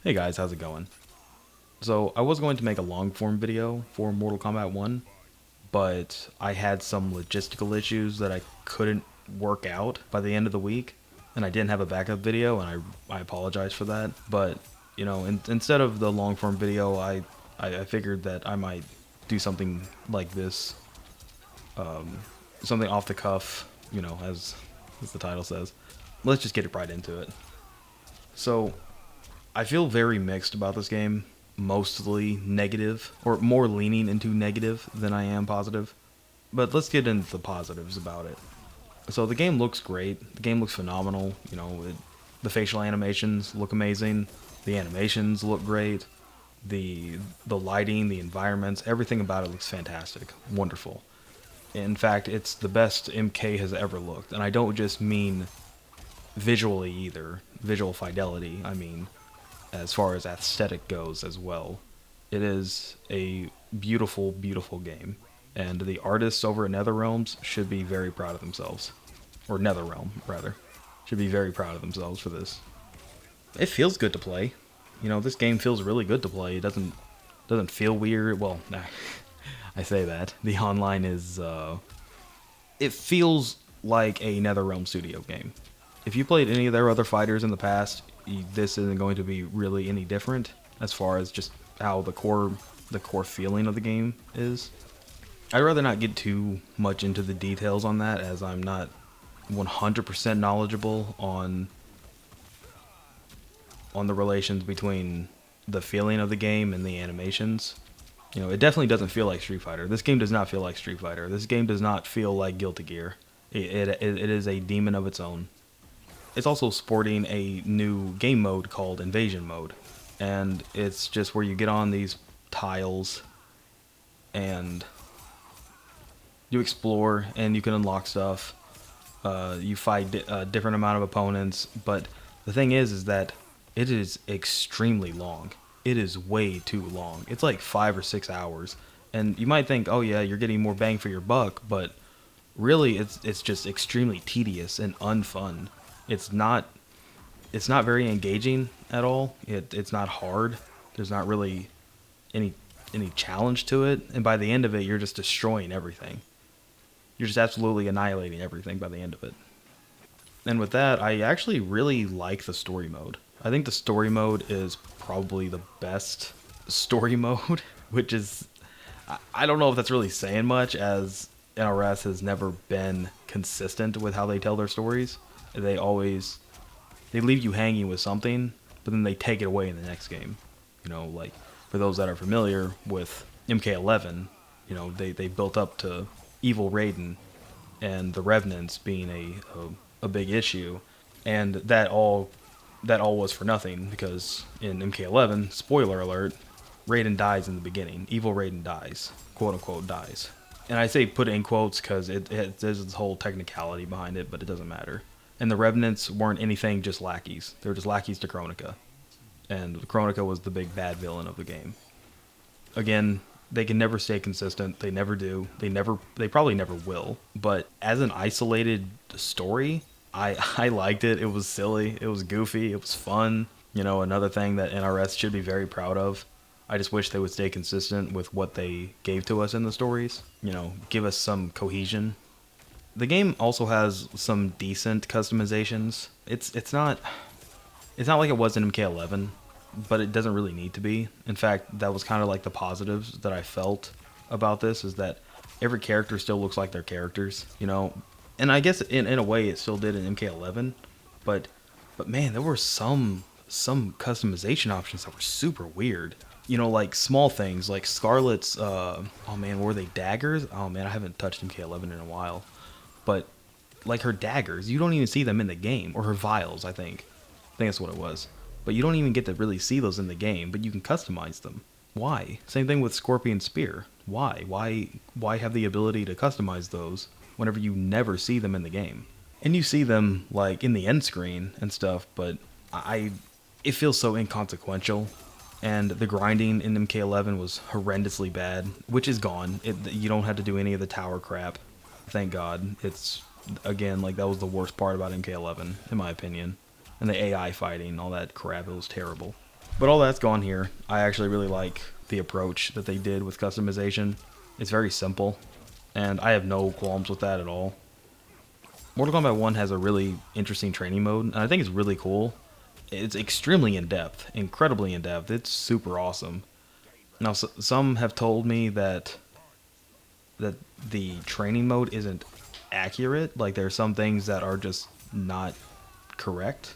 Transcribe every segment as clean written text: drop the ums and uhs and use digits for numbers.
Hey guys, how's it going? So, I was going to make a long form video for Mortal Kombat 1, but I had some logistical issues that I couldn't work out by the end of the week, and I didn't have a backup video, and I apologize for that. But, instead of the long form video, I figured that I might do something like this, something off the cuff, as the title says. Let's just get right into it. So, I feel very mixed about this game. Mostly negative, or more leaning into negative than I am positive. But let's get into the positives about it. So the game looks great. The game looks phenomenal. The facial animations look amazing. The animations look great. The lighting, the environments, everything about it looks fantastic. Wonderful. In fact, it's the best MK has ever looked. And I don't just mean visually either. Visual fidelity, I mean as far as aesthetic goes as well. It is a beautiful, beautiful game. And the artists over at NetherRealms should be very proud of themselves. Or NetherRealm, rather. Should be very proud of themselves for this. It feels good to play. This game feels really good to play. It doesn't feel weird. Well, nah, I say that. The online is, it feels like a NetherRealm Studio game. If you played any of their other fighters in the past, this isn't going to be really any different as far as just how the core feeling of the game is. I'd rather not get too much into the details on that, as I'm not 100% knowledgeable on the relations between the feeling of the game and the animations. It definitely doesn't feel like Street Fighter. This game does not feel like Street Fighter. This game does not feel like Guilty Gear. It is a demon of its own. It's also sporting a new game mode called Invasion Mode. And it's just where you get on these tiles and you explore and you can unlock stuff. You fight a different amount of opponents. But the thing is that it is extremely long. It is way too long. It's like 5 or 6 hours. And you might think, oh yeah, you're getting more bang for your buck. But really, it's just extremely tedious and unfun. It's not very engaging at all. It's not hard. There's not really any challenge to it, and by the end of it, you're just destroying everything. You're just absolutely annihilating everything by the end of it. And with that, I actually really like the story mode. I think the story mode is probably the best story mode, which is I don't know if that's really saying much, as NRS has never been consistent with how they tell their stories. They leave you hanging with something, but then they take it away in the next game. Like for those that are familiar with MK11, they built up to Evil Raiden and the Revenants being a big issue, and that all was for nothing, because in MK11, spoiler alert, Raiden dies in the beginning. Evil Raiden dies, quote unquote dies. And I say put it in quotes because there's this whole technicality behind it, but it doesn't matter. And the Revenants weren't anything just lackeys. They were just lackeys to Kronika. And Kronika was the big bad villain of the game. Again, they can never stay consistent. They never do. They probably never will. But as an isolated story, I liked it. It was silly. It was goofy. It was fun. Another thing that NRS should be very proud of. I just wish they would stay consistent with what they gave to us in the stories. Give us some cohesion. The game also has some decent customizations. It's not like it was in MK11, but it doesn't really need to be. In fact, that was kind of like the positives that I felt about this, is that every character still looks like their characters, And I guess in a way it still did in MK11, but man, there were some customization options that were super weird. Like small things like Scarlet's oh man, were they daggers? Oh man, I haven't touched MK11 in a while. But like her daggers, you don't even see them in the game, or her vials, I think that's what it was. But you don't even get to really see those in the game, but you can customize them. Why? Same thing with Scorpion Spear. Why have the ability to customize those whenever you never see them in the game? And you see them like in the end screen and stuff, but it feels so inconsequential. And the grinding in MK11 was horrendously bad, which is gone. You don't have to do any of the tower crap. Thank God. It's, again, like that was the worst part about MK11, in my opinion. And the AI fighting, all that crap, it was terrible. But all that's gone here. I actually really like the approach that they did with customization. It's very simple, and I have no qualms with that at all. Mortal Kombat 1 has a really interesting training mode, and I think it's really cool. It's extremely in-depth, incredibly in-depth. It's super awesome. Now, some have told me that the training mode isn't accurate. Like, there are some things that are just not correct,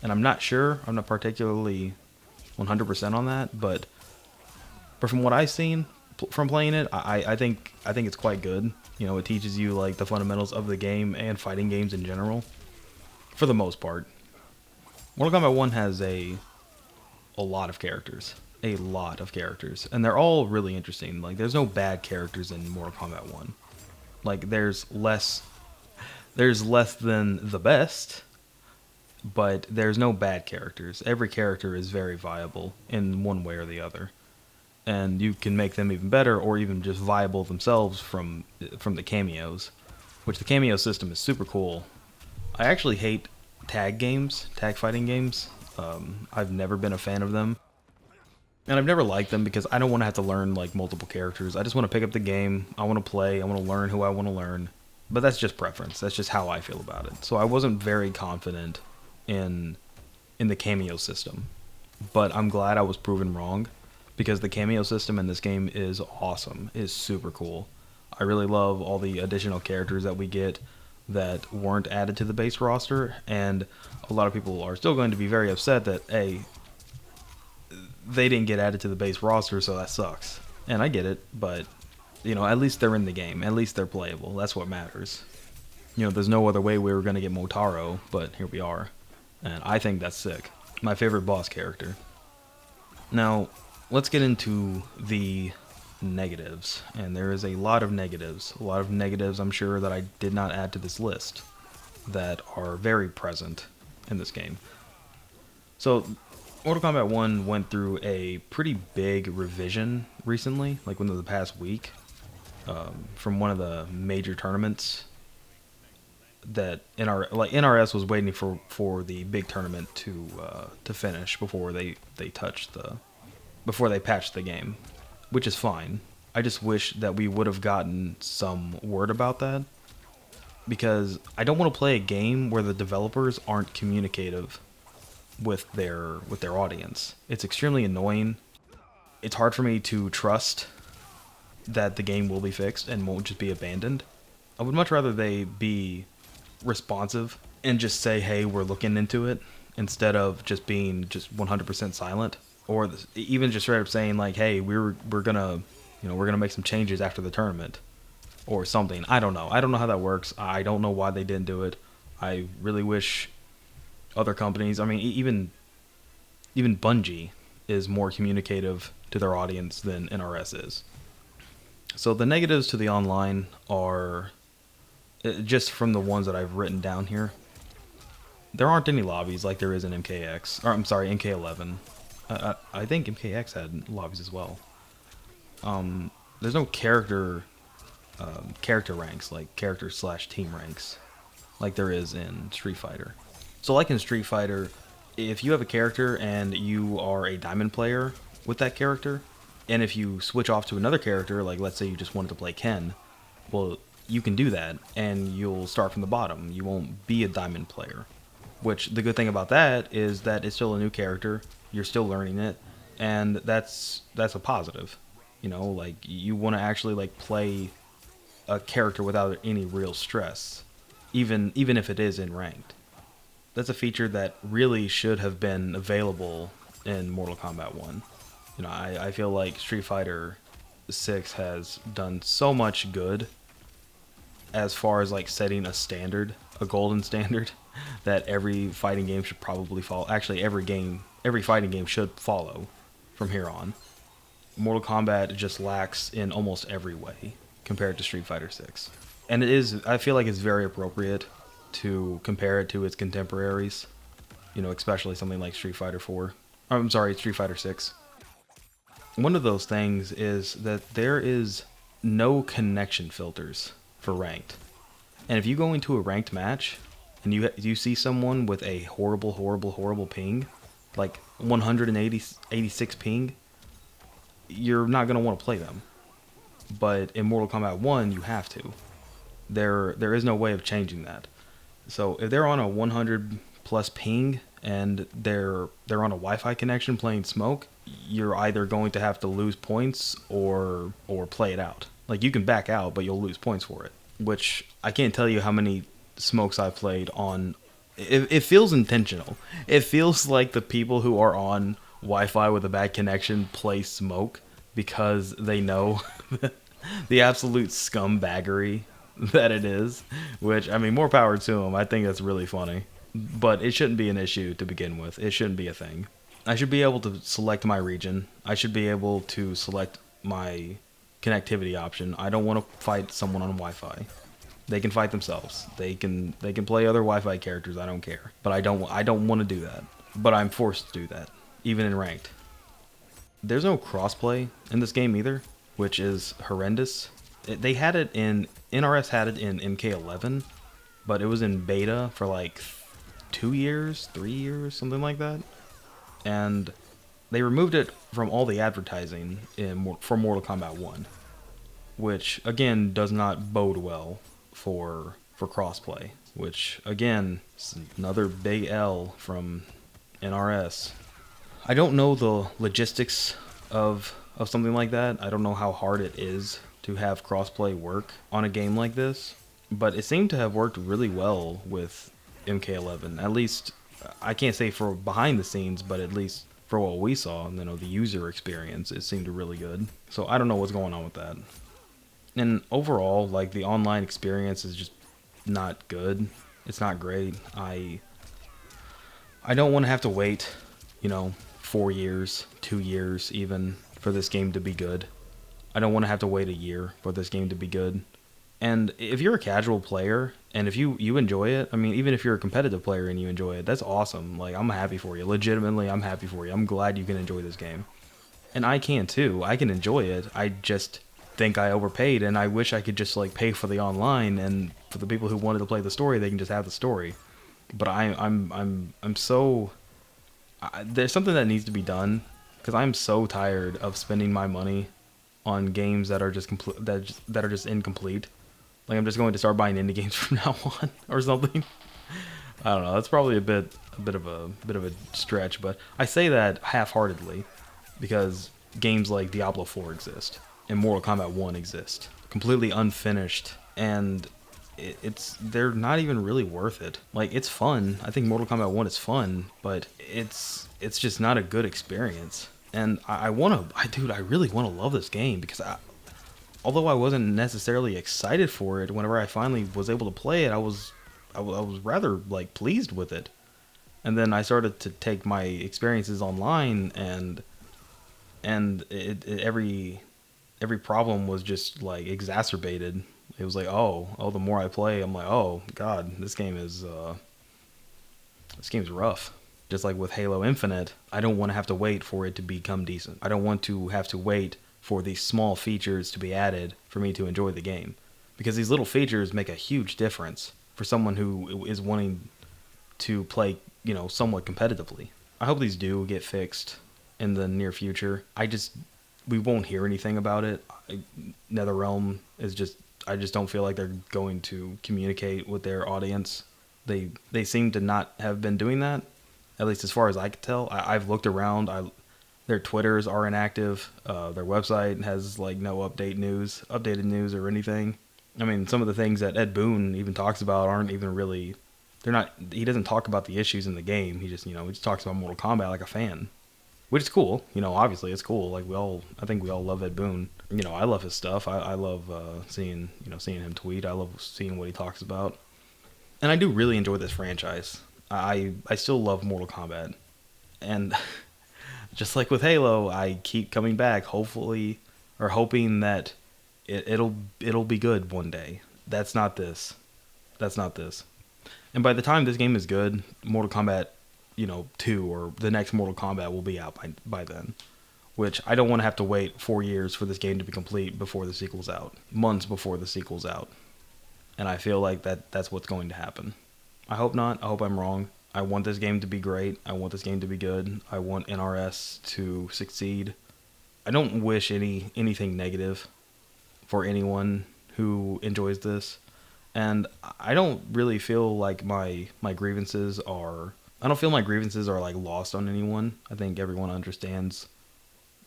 and I'm not sure. I'm not particularly 100% on that, but from what I've seen from playing it, I think it's quite good. You know, it teaches you like the fundamentals of the game and fighting games in general, for the most part. Mortal Kombat 1 has a lot of characters, and they're all really interesting. Like, there's no bad characters in Mortal Kombat 1. Like, there's less than the best, but there's no bad characters. Every character is very viable in one way or the other, and you can make them even better, or even just viable themselves from the cameos, which the cameo system is super cool. I actually hate tag fighting games. I've never been a fan of them, and I've never liked them because I don't want to have to learn like multiple characters. I just want to pick up the game. I want to play. I want to learn who I want to learn. But that's just preference. That's just how I feel about it. So I wasn't very confident in the cameo system, but I'm glad I was proven wrong, because the cameo system in this game is awesome. It's super cool. I really love all the additional characters that we get that weren't added to the base roster, and a lot of people are still going to be very upset that, hey, they didn't get added to the base roster, so that sucks. And I get it, but, you know, at least they're in the game. At least they're playable. That's what matters. You know, there's no other way we were going to get Motaro, but here we are. And I think that's sick. My favorite boss character. Now, let's get into the negatives. And there is a lot of negatives. A lot of negatives, I'm sure, that I did not add to this list that are very present in this game. So, Mortal Kombat 1 went through a pretty big revision recently, like within the past week, from one of the major tournaments that NRS was waiting for the big tournament to finish before they patched the game, which is fine. I just wish that we would have gotten some word about that, because I don't want to play a game where the developers aren't communicative with their audience. It's extremely annoying. It's hard for me to trust that the game will be fixed and won't just be abandoned. I would much rather they be responsive and just say, hey, we're looking into it, instead of just being just 100% silent, or even just straight up saying like, hey, we're gonna make some changes after the tournament or something. I don't know how that works. I don't know why they didn't do it. I really wish other companies, I mean, even Bungie is more communicative to their audience than NRS is. So the negatives to the online are, just from the ones that I've written down here, there aren't any lobbies like there is in MK11. I think MKX had lobbies as well. There's no character ranks, like character/team ranks, like there is in Street Fighter. So like in Street Fighter, if you have a character and you are a diamond player with that character, and if you switch off to another character, like let's say you just wanted to play Ken, well, you can do that, and you'll start from the bottom. You won't be a diamond player. Which, the good thing about that is that it's still a new character. You're still learning it, and that's a positive. You know, like, you want to actually like play a character without any real stress, even if it is in ranked. That's a feature that really should have been available in Mortal Kombat 1. You know, I feel like Street Fighter 6 has done so much good as far as like setting a standard, a golden standard, that every fighting game should probably follow. Actually, every fighting game should follow from here on. Mortal Kombat just lacks in almost every way compared to Street Fighter 6. And I feel like it's very appropriate to compare it to its contemporaries, you know, especially something like Street Fighter 6. One of those things is that there is no connection filters for ranked. And if you go into a ranked match and you see someone with a horrible ping, like 186 ping, you're not going to want to play them. But in Mortal Kombat 1, you have to. There is no way of changing that. So if they're on a 100 plus ping and they're on a Wi-Fi connection playing Smoke, you're either going to have to lose points or play it out. Like, you can back out, but you'll lose points for it. Which, I can't tell you how many Smokes I've played on. It feels intentional. It feels like the people who are on Wi-Fi with a bad connection play Smoke because they know the absolute scumbaggery that it is. Which, I mean, more power to them. I think that's really funny. But it shouldn't be an issue to begin with. It shouldn't be a thing. I should be able to select my region. I should be able to select my connectivity option. I don't want to fight someone on Wi-Fi. They can fight themselves. They can play other Wi-Fi characters. I don't care. But I don't want to do that. But I'm forced to do that, even in ranked. There's no crossplay in this game either, which is horrendous. They had it in NRS had it in MK11, but it was in beta for like 2 years, 3 years, something like that. And they removed it from all the advertising for Mortal Kombat 1, which again does not bode well for crossplay, which again is another big L from NRS. I don't know the logistics of something like that. I don't know how hard it is to have crossplay work on a game like this, but it seemed to have worked really well with MK11. At least, I can't say for behind the scenes, but at least for what we saw, the user experience, it seemed really good. So I don't know what's going on with that. And overall, like, the online experience is just not good. It's not great. I don't want to have to wait, 4 years, 2 years even, for this game to be good. I don't want to have to wait a year for this game to be good. And if you're a casual player, and if you enjoy it, I mean, even if you're a competitive player and you enjoy it, that's awesome. Like, I'm happy for you. Legitimately, I'm happy for you. I'm glad you can enjoy this game. And I can too. I can enjoy it. I just think I overpaid, and I wish I could just, like, pay for the online, and for the people who wanted to play the story, they can just have the story. But I'm so... there's something that needs to be done, because I'm so tired of spending my money on games that are just that are just incomplete. Like, I'm just going to start buying indie games from now on or something. I don't know. That's probably a bit of a stretch, but I say that half-heartedly because games like Diablo 4 exist and Mortal Kombat 1 exist, completely unfinished, and they're not even really worth it. Like, it's fun. I think Mortal Kombat 1 is fun, but it's just not a good experience. And I really want to love this game, because although I wasn't necessarily excited for it, whenever I finally was able to play it, I was rather, like, pleased with it. And then I started to take my experiences online, and every problem was just, like, exacerbated. It was like, oh, the more I play, I'm like, oh god, this game is rough. Just like with Halo Infinite, I don't want to have to wait for it to become decent. I don't want to have to wait for these small features to be added for me to enjoy the game. Because these little features make a huge difference for someone who is wanting to play, somewhat competitively. I hope these do get fixed in the near future. We won't hear anything about it. NetherRealm is just, I just don't feel like they're going to communicate with their audience. They seem to not have been doing that, at least as far as I could tell. I've looked around. Their Twitters are inactive. Their website has, like, no updated news or anything. I mean, some of the things that Ed Boon even talks about aren't even really, he doesn't talk about the issues in the game. He just, he just talks about Mortal Kombat like a fan, which is cool. Obviously it's cool. Like, I think we all love Ed Boon. I love his stuff. I love seeing him tweet. I love seeing what he talks about. And I do really enjoy this franchise. I still love Mortal Kombat. And just like with Halo, I keep coming back, hoping that it'll be good one day. That's not this. And by the time this game is good, Mortal Kombat, 2 or the next Mortal Kombat will be out by then. Which I don't want to have to wait 4 years for this game to be complete before the sequel's out. Months before the sequel's out. And I feel like that's what's going to happen. I hope not. I hope I'm wrong. I want this game to be great. I want this game to be good. I want NRS to succeed. I don't wish anything negative for anyone who enjoys this. And I don't really feel like my grievances are I don't feel my grievances are like lost on anyone. I think everyone understands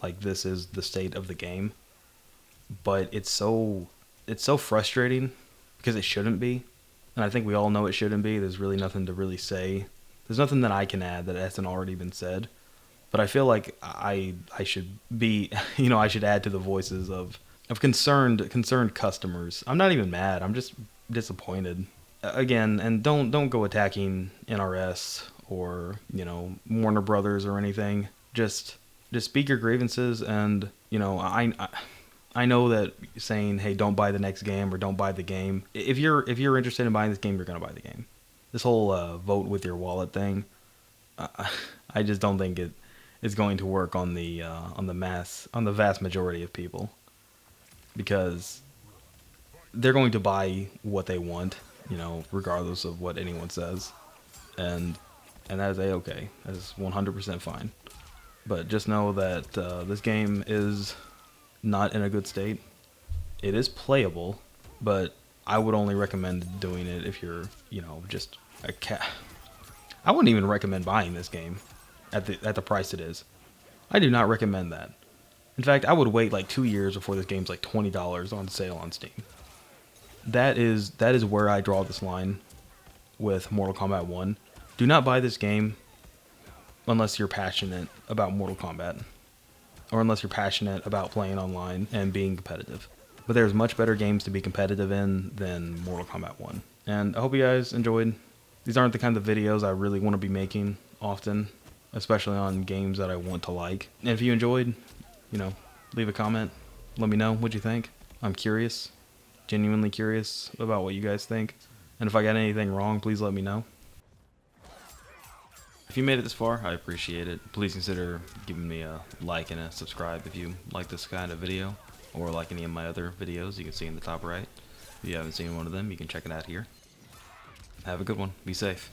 like this is the state of the game. But it's so frustrating because it shouldn't be. And I think we all know it shouldn't be. There's really nothing to really say. There's nothing that I can add that hasn't already been said. But I feel like I should be, I should add to the voices of concerned customers. I'm not even mad. I'm just disappointed. Again, and don't go attacking NRS or, Warner Brothers or anything. Just speak your grievances, and, I know that saying, hey, don't buy the next game or don't buy the game. If you're interested in buying this game, you're going to buy the game. This whole vote with your wallet thing, I just don't think it is going to work on the vast majority of people, because they're going to buy what they want, regardless of what anyone says, and that is a-okay. That is 100% fine. But just know that this game is not in a good state. It is playable, but I would only recommend doing it if you're, just a cat. I wouldn't even recommend buying this game at the price it is. I do not recommend that. In fact, I would wait like 2 years before this game's like $20 on sale on Steam. That is where I draw this line with Mortal Kombat 1. Do not buy this game unless you're passionate about Mortal Kombat, or unless you're passionate about playing online and being competitive. But there's much better games to be competitive in than Mortal Kombat 1. And I hope you guys enjoyed. These aren't the kind of videos I really want to be making often, especially on games that I want to like. And if you enjoyed, leave a comment. Let me know what you think. I'm curious, genuinely curious about what you guys think. And if I got anything wrong, please let me know. If you made it this far, I appreciate it. Please consider giving me a like and a subscribe if you like this kind of video, or like any of my other videos you can see in the top right. If you haven't seen one of them, you can check it out here. Have a good one. Be safe.